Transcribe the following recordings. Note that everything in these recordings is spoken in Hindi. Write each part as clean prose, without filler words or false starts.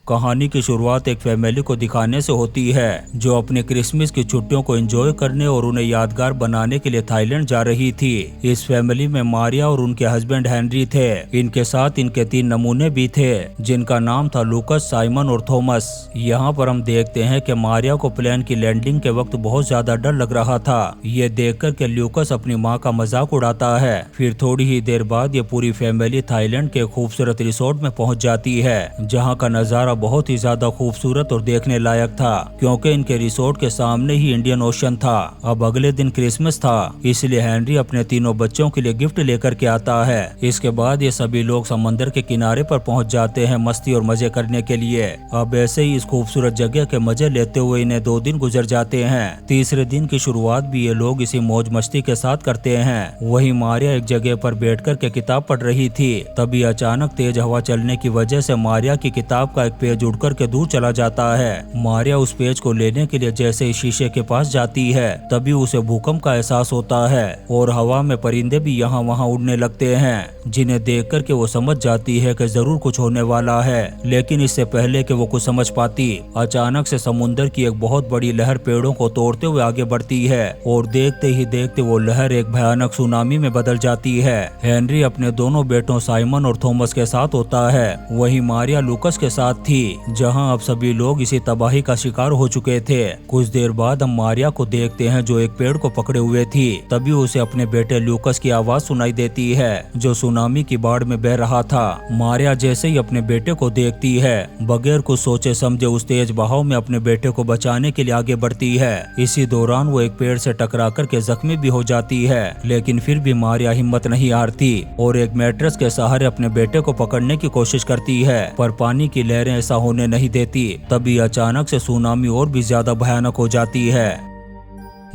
कहानी की शुरुआत एक फैमिली को दिखाने से होती है जो अपने क्रिसमस की छुट्टियों को एंजॉय करने और उन्हें यादगार बनाने के लिए थाईलैंड जा रही थी। इस फैमिली में मारिया और उनके हस्बैंड हेनरी थे। इनके साथ इनके 3 नमूने भी थे जिनका नाम था लूकस, साइमन और थॉमस। यहाँ पर हम देखते हैं कि मारिया को प्लेन की लैंडिंग के वक्त बहुत ज्यादा डर लग रहा था। ये देखकर के लूकस अपनी माँ का मजाक उड़ाता है। फिर थोड़ी ही देर बाद ये पूरी फैमिली थाईलैंड के खूबसूरत रिसोर्ट में पहुंच जाती है जहाँ का नजारा बहुत ही ज्यादा खूबसूरत और देखने लायक था क्योंकि इनके रिसोर्ट के सामने ही इंडियन ओशन था। अब अगले दिन क्रिसमस था इसलिए हेनरी अपने तीनों बच्चों के लिए गिफ्ट लेकर के आता है। इसके बाद ये सभी लोग समंदर के किनारे पर पहुंच जाते हैं मस्ती और मजे करने के लिए। अब ऐसे ही इस खूबसूरत जगह के मजे लेते हुए इन्हें 2 दिन गुजर जाते हैं। तीसरे दिन की शुरुआत भी ये लोग इसी मौज मस्ती के साथ करते हैं। वही मारिया एक जगह पर बैठकर के किताब पढ़ रही थी। तभी अचानक तेज हवा चलने की वजह से मारिया की किताब का एक पेज उड़कर के दूर चला जाता है। मारिया उस पेज को लेने के लिए जैसे ही शीशे के पास जाती है तभी उसे भूकंप का एहसास होता है और हवा में परिंदे भी यहाँ वहाँ उड़ने लगते हैं जिन्हें देखकर के वो समझ जाती है कि जरूर कुछ होने वाला है। लेकिन इससे पहले कि वो कुछ समझ पाती अचानक से समुद्र की एक बहुत बड़ी लहर पेड़ों को तोड़ते हुए आगे बढ़ती है और देखते ही देखते वो लहर एक भयानक सुनामी में बदल जाती है। हेनरी अपने दोनों बेटों साइमन और थॉमस के साथ होता है। वही मारिया लूकस के साथ थी जहां अब सभी लोग इसी तबाही का शिकार हो चुके थे। कुछ देर बाद हम मारिया को देखते हैं जो एक पेड़ को पकड़े हुए थी। तभी उसे अपने बेटे लूकस की आवाज सुनाई देती है जो सुनामी की बाढ़ में बह रहा था। मारिया जैसे ही अपने बेटे को देखती है बगैर कुछ सोचे समझे उस तेज बहाव में अपने बेटे को बचाने के लिए आगे बढ़ती है। इसी दौरान वो एक पेड़ से टकरा कर के जख्मी भी हो जाती है लेकिन फिर भी मारिया हिम्मत नहीं हारती और एक मैट्रेस के सहारे अपने बेटे को पकड़ने की कोशिश करती है पर पानी की लहरें ऐसा होने नहीं देती। तभी अचानक से सुनामी और भी ज्यादा भयानक हो जाती है।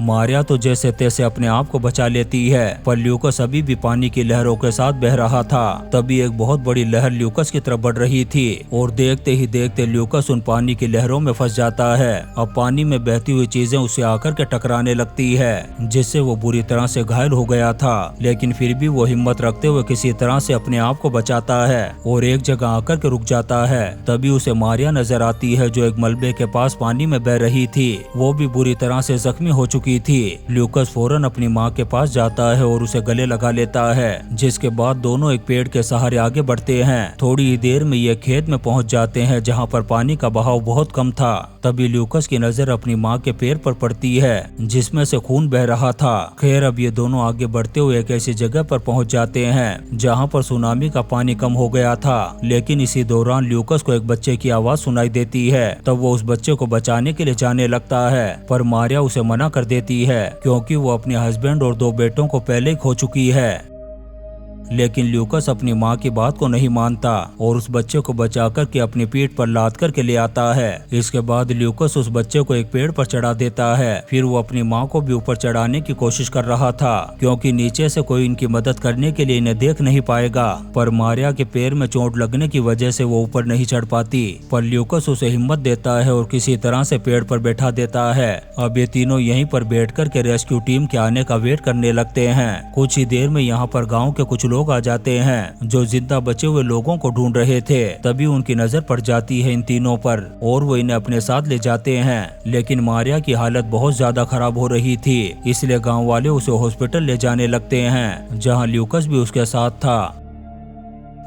मारिया तो जैसे तैसे अपने आप को बचा लेती है पर लूकस अभी भी पानी की लहरों के साथ बह रहा था। तभी एक बहुत बड़ी लहर लूकस की तरफ बढ़ रही थी और देखते ही देखते लूकस उन पानी की लहरों में फंस जाता है। अब पानी में बहती हुई चीजें उसे आकर के टकराने लगती है जिससे वो बुरी तरह से घायल हो गया था। लेकिन फिर भी वो हिम्मत रखते हुए किसी तरह से अपने आप को बचाता है और एक जगह आकर के रुक जाता है। तभी उसे मारिया नजर आती है जो एक मलबे के पास पानी में बह रही थी। वो भी बुरी तरह से जख्मी हो चुकी थी। लूकस फौरन अपनी माँ के पास जाता है और उसे गले लगा लेता है जिसके बाद दोनों एक पेड़ के सहारे आगे बढ़ते हैं। थोड़ी ही देर में ये खेत में पहुंच जाते हैं जहाँ पर पानी का बहाव बहुत कम था। तभी लूकस की नजर अपनी माँ के पैर पर पड़ती है जिसमें से खून बह रहा था। खैर अब ये दोनों आगे बढ़ते हुए एक ऐसी जगह पर पहुंच जाते हैं जहाँ पर सुनामी का पानी कम हो गया था। लेकिन इसी दौरान लूकस को एक बच्चे की आवाज सुनाई देती है। तब वो उस बच्चे को बचाने के लिए जाने लगता है पर मारिया उसे मना कर देती है क्योंकि वो अपने हस्बैंड और 2 बेटों को पहले ही खो चुकी है। लेकिन लूकस अपनी माँ की बात को नहीं मानता और उस बच्चे को बचाकर के अपनी पीठ पर लाद कर के ले आता है। इसके बाद लूकस उस बच्चे को एक पेड़ पर चढ़ा देता है। फिर वो अपनी माँ को भी ऊपर चढ़ाने की कोशिश कर रहा था क्योंकि नीचे से कोई इनकी मदद करने के लिए इन्हें देख नहीं पाएगा। पर मारिया के पैर में चोट लगने की वजह से वो ऊपर नहीं चढ़ पाती। पर लूकस उसे हिम्मत देता है और किसी तरह से पेड़ पर बैठा देता है। अब ये तीनों यहीं पर बैठ कर के रेस्क्यू टीम के आने का वेट करने लगते हैं। कुछ ही देर में यहाँ पर गाँव के कुछ लोग आ जाते हैं जो जिंदा बचे हुए लोगों को ढूंढ रहे थे। तभी उनकी नजर पड़ जाती है इन तीनों पर और वो इन्हें अपने साथ ले जाते हैं। लेकिन मारिया की हालत बहुत ज्यादा खराब हो रही थी इसलिए गांव वाले उसे हॉस्पिटल ले जाने लगते हैं जहां लूकस भी उसके साथ था।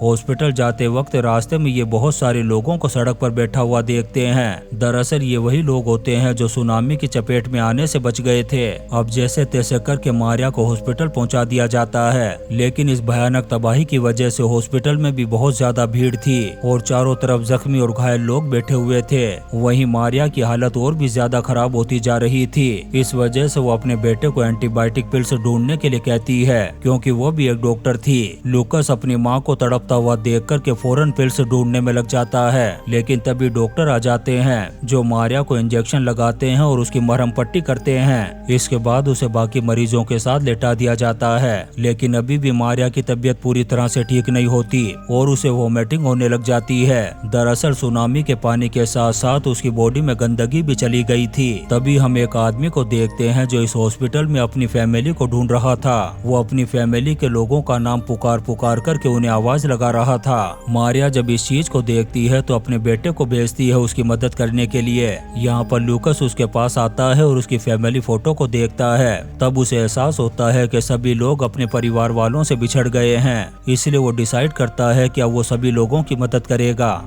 हॉस्पिटल जाते वक्त रास्ते में ये बहुत सारे लोगों को सड़क पर बैठा हुआ देखते हैं। दरअसल ये वही लोग होते हैं जो सुनामी की चपेट में आने से बच गए थे। अब जैसे तैसे करके मारिया को हॉस्पिटल पहुंचा दिया जाता है लेकिन इस भयानक तबाही की वजह से हॉस्पिटल में भी बहुत ज्यादा भीड़ थी और चारों तरफ जख्मी और घायल लोग बैठे हुए थे। वहीं मारिया की हालत और भी ज्यादा खराब होती जा रही थी। इस वजह से वो अपने बेटे को एंटीबायोटिक पिल्स ढूंढने के लिए कहती है क्योंकि वो भी एक डॉक्टर थी। लूकस अपनी माँ को तड़प हुआ देख कर के फौरन पिल्स ढूंढने में लग जाता है लेकिन तभी डॉक्टर आ जाते हैं जो मारिया को इंजेक्शन लगाते हैं और उसकी मरहम पट्टी करते हैं। इसके बाद उसे बाकी मरीजों के साथ लेटा दिया जाता है लेकिन अभी भी मारिया की तबीयत पूरी तरह से ठीक नहीं होती और उसे वोमिटिंग होने लग जाती है। दरअसल सुनामी के पानी के साथ साथ उसकी बॉडी में गंदगी भी चली गई थी। तभी हम एक आदमी को देखते हैं जो इस हॉस्पिटल में अपनी फैमिली को ढूंढ रहा था। वो अपनी फैमिली के लोगों का नाम पुकार पुकार करके उन्हें आवाज लगा रहा था। मारिया जब इस चीज को देखती है तो अपने बेटे को भेजती है उसकी मदद करने के लिए। यहाँ पर लूकस उसके पास आता है और उसकी फैमिली फोटो को देखता है। तब उसे एहसास होता है कि सभी लोग अपने परिवार वालों से बिछड़ गए हैं, इसलिए वो डिसाइड करता है कि अब वो सभी लोगों की मदद करेगा।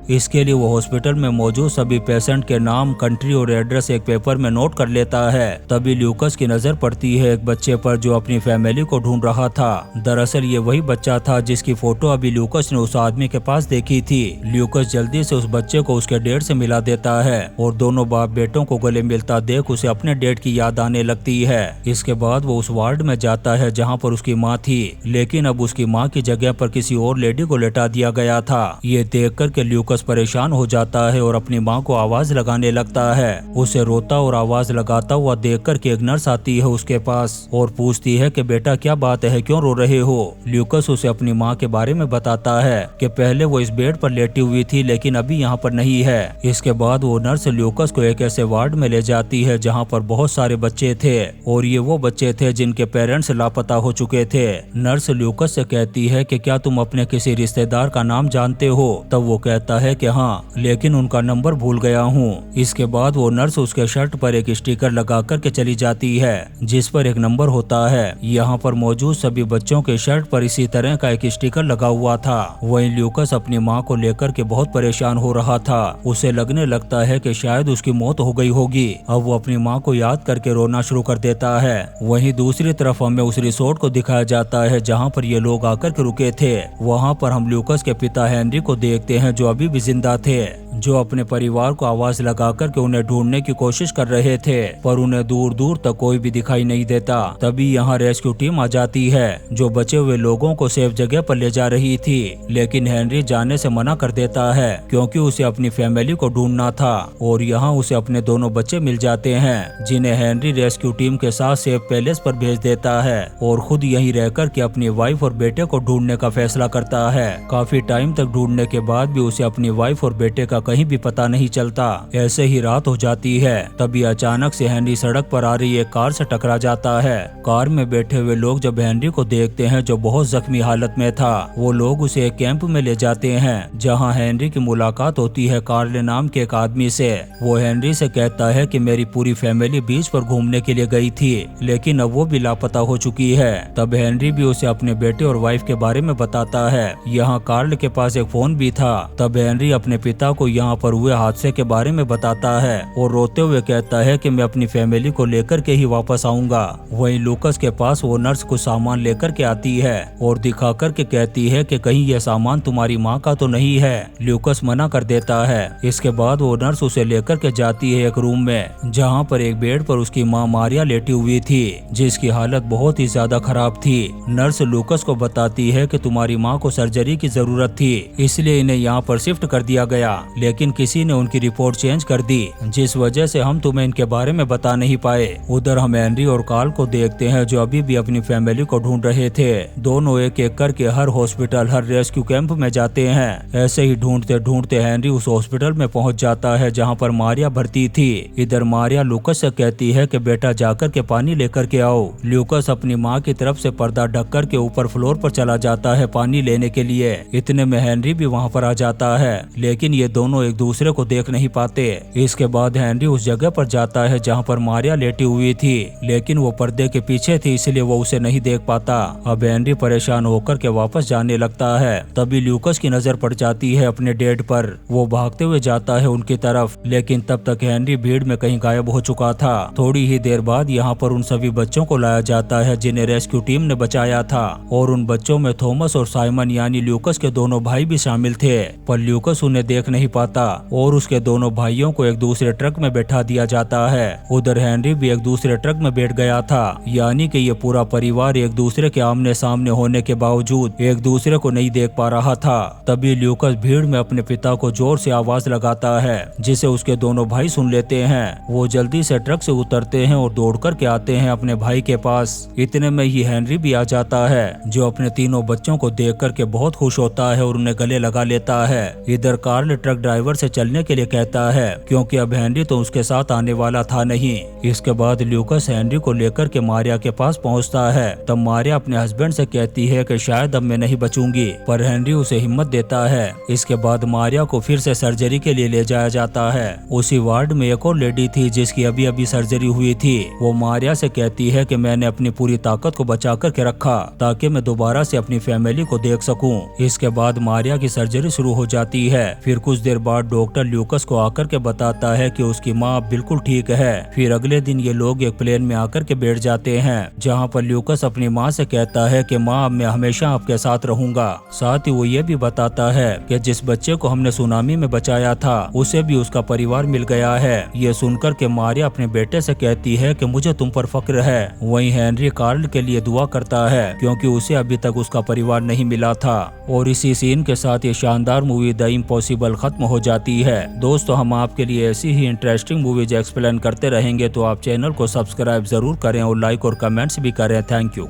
इसके लिए वो हॉस्पिटल में मौजूद सभी पेशेंट के नाम, कंट्री और एड्रेस एक पेपर में नोट कर लेता है। तभी ल्यूकस की नजर पड़ती है एक बच्चे पर जो अपनी फैमिली को ढूंढ रहा था। दरअसल ये वही बच्चा था जिसकी फोटो अभी ल्यूकस ने उस आदमी के पास देखी थी। ल्यूकस जल्दी से उस बच्चे को उसके डैड से मिला देता है और दोनों बाप बेटों को गले मिलता देख उसे अपने डैड की याद आने लगती है। इसके बाद वो उस वार्ड में जाता है जहाँ पर उसकी माँ थी, लेकिन अब उसकी माँ की जगह पर किसी और लेडी को लेटा दिया गया था। ये देख कर के ल्यूकस परेशान हो जाता है और अपनी माँ को आवाज लगाने लगता है। उसे रोता और आवाज लगाता हुआ देख कर के एक नर्स आती है उसके पास और पूछती है कि बेटा क्या बात है, क्यों रो रहे हो। ल्यूकस उसे अपनी माँ के बारे में बताता है कि पहले वो इस बेड पर लेटी हुई थी लेकिन अभी यहाँ पर नहीं है। इसके बाद वो नर्स ल्यूकस को एक ऐसे वार्ड में ले जाती है जहाँ पर बहुत सारे बच्चे थे और ये वो बच्चे थे जिनके पेरेंट्स लापता हो चुके थे। नर्स ल्यूकस से कहती है कि क्या तुम अपने किसी रिश्तेदार का नाम जानते हो। तब वो कहता है कि हाँ, लेकिन उनका नंबर भूल गया हूँ। इसके बाद वो नर्स उसके शर्ट पर एक स्टिकर लगा कर के चली जाती है जिस पर एक नंबर होता है। यहाँ पर मौजूद सभी बच्चों के शर्ट पर इसी तरह का एक स्टिकर लगा हुआ था। वहीं ल्यूकस अपनी माँ को लेकर के बहुत परेशान हो रहा था। उसे लगने लगता है कि शायद उसकी मौत हो गई होगी। अब वो अपनी माँ को याद करके रोना शुरू कर देता है। वहीं दूसरी तरफ हमें उस रिसोर्ट को दिखाया जाता है जहाँ पर ये लोग आकर के रुके थे। वहाँ पर हम ल्यूकस के पिता हेनरी को देखते हैं जो अभी भी जिंदा थे, जो अपने परिवार को आवाज लगाकर के उन्हें ढूंढने की कोशिश कर रहे थे, पर उन्हें दूर दूर तक कोई भी दिखाई नहीं देता। तभी यहाँ रेस्क्यू टीम आ जाती है जो बचे हुए लोगों को सेफ जगह पर ले जा रही थी, लेकिन हेनरी जाने से मना कर देता है क्योंकि उसे अपनी फैमिली को ढूंढना था। और यहाँ उसे अपने दोनों बच्चे मिल जाते हैं जिन्हें हेनरी रेस्क्यू टीम के साथ सेफ पैलेस पर भेज देता है और खुद यहीं रहकर के अपनी वाइफ और बेटे को ढूंढने का फैसला करता है। काफी टाइम तक ढूंढने के बाद भी उसे अपनी वाइफ और बेटे का कहीं भी पता नहीं चलता। ऐसे ही रात हो जाती है। तभी अचानक से हेनरी सड़क पर आ रही एक कार से टकरा जाता है। कार में बैठे हुए लोग जब हेनरी को देखते हैं जो बहुत जख्मी हालत में था, वो लोग उसे एक कैंप में ले जाते हैं जहां हेनरी की मुलाकात होती है कार्ले नाम के एक आदमी से। वो हेनरी से कहता है कि मेरी पूरी फैमिली बीच पर घूमने के लिए गई थी लेकिन अब वो भी लापता हो चुकी है। तब हेनरी भी उसे अपने बेटे और वाइफ के बारे में बताता है। यहाँ कार्ल के पास एक फोन भी था। तब हेनरी अपने पिता को यहाँ पर हुए हादसे के बारे में बताता है और रोते हुए कहता है कि मैं अपनी फैमिली को लेकर के ही वापस आऊंगा। वहीं लूकस के पास वो नर्स कुछ सामान लेकर के आती है और दिखा कर के कहती है कि कहीं यह सामान तुम्हारी माँ का तो नहीं है। लूकस मना कर देता है। इसके बाद वो नर्स उसे लेकर के जाती है एक रूम में जहाँ पर एक बेड पर उसकी माँ मारिया लेटी हुई थी जिसकी हालत बहुत ही ज्यादा खराब थी। नर्स लूकस को बताती है कि तुम्हारी माँ को सर्जरी की जरूरत थी इसलिए इन्हें यहाँ पर शिफ्ट कर दिया गया, लेकिन किसी ने उनकी रिपोर्ट चेंज कर दी जिस वजह से हम तुम्हें इनके बारे में बता नहीं पाए। उधर हम हेनरी और कार्ल को देखते हैं जो अभी भी अपनी फैमिली को ढूंढ रहे थे। दोनों एक एक करके हर हॉस्पिटल, हर रेस्क्यू कैंप में जाते हैं। ऐसे ही ढूंढते ढूंढते हेनरी उस हॉस्पिटल में पहुंच जाता है जहां पर मारिया भर्ती थी। इधर मारिया लूकस से कहती है कि बेटा जाकर के पानी लेकर के आओ। लूकस अपनी माँ की तरफ से पर्दा ढक कर के ऊपर फ्लोर पर चला जाता है पानी लेने के लिए। इतने में हेनरी भी वहाँ पर आ जाता है, लेकिन ये दोनों एक दूसरे को देख नहीं पाते। इसके बाद हेनरी उस जगह पर जाता है जहाँ पर मारिया लेटी हुई थी, लेकिन वो पर्दे के पीछे थी इसलिए वो उसे नहीं देख पाता। अब हेनरी परेशान होकर के वापस जाने लगता है। तभी लूकस की नजर पड़ जाती है अपने डैड पर। वो भागते हुए जाता है उनकी तरफ, लेकिन तब तक हेनरी भीड़ में कहीं गायब हो चुका था। थोड़ी ही देर बाद यहाँ पर उन सभी बच्चों को लाया जाता है जिन्हें रेस्क्यू टीम ने बचाया था और उन बच्चों में थॉमस और साइमन यानी लूकस के दोनों भाई भी शामिल थे, पर लूकस उन्हें देख नहीं पाता और उसके दोनों भाइयों को एक दूसरे ट्रक में बैठा दिया जाता है। उधर हेनरी भी एक दूसरे ट्रक में बैठ गया था, यानी कि ये पूरा परिवार एक दूसरे के आमने सामने होने के बावजूद एक दूसरे को नहीं देख पा रहा था। तभी लूकस भीड़ में अपने पिता को जोर से आवाज लगाता है जिसे उसके दोनों भाई सुन लेते हैं। वो जल्दी से ट्रक से उतरते हैं और दौड़ कर के आते हैं अपने भाई के पास। इतने में ही हेनरी भी आ जाता है जो अपने तीनों बच्चों को देख कर के बहुत खुश होता है और उन्हें गले लगा लेता है। इधर कार्ल ट्रक ड्राइवर से चलने के लिए कहता है, क्योंकि अब हेनरी तो उसके साथ आने वाला था नहीं। इसके बाद ल्यूकास हेनरी को लेकर के मारिया के पास पहुंचता है। तब मारिया अपने हस्बैंड से कहती है कि शायद अब मैं नहीं बचूंगी, पर हेनरी उसे हिम्मत देता है। इसके बाद मारिया को फिर से सर्जरी के लिए ले जाया जाता है। उसी वार्ड में एक और लेडी थी जिसकी अभी अभी सर्जरी हुई थी। वो मारिया से कहती है कि मैंने अपनी पूरी ताकत को बचा करके रखा ताकि मैं दोबारा से अपनी फैमिली को देख सकूं। इसके बाद मारिया की सर्जरी शुरू हो जाती है। फिर कुछ देर बाद डॉक्टर ल्यूकास को आकर के बताता है कि उसकी माँ अब बिल्कुल ठीक है। फिर अगले दिन ये लोग एक प्लेन में आकर के बैठ जाते हैं, जहाँ पर ल्यूकास अपनी माँ से कहता है कि माँ मैं हमेशा आपके साथ रहूंगा। साथ ही वो ये भी बताता है कि जिस बच्चे को हमने सुनामी में बचाया था उसे भी उसका परिवार मिल गया है। ये सुनकर के मारिया अपने बेटे से कहती है कि मुझे तुम पर फक्र है। वहीं हेनरी कार्ल के लिए दुआ करता है क्योंकि उसे अभी तक उसका परिवार नहीं मिला था। और इसी सीन के साथ ये शानदार मूवी द इम्पॉसिबल खत्म हो जाती है। दोस्तों हम आपके लिए ऐसी ही इंटरेस्टिंग मूवीज एक्सप्लेन करते रहेंगे, तो आप चैनल को सब्सक्राइब जरूर करें और लाइक और कमेंट्स भी करें। Thank you.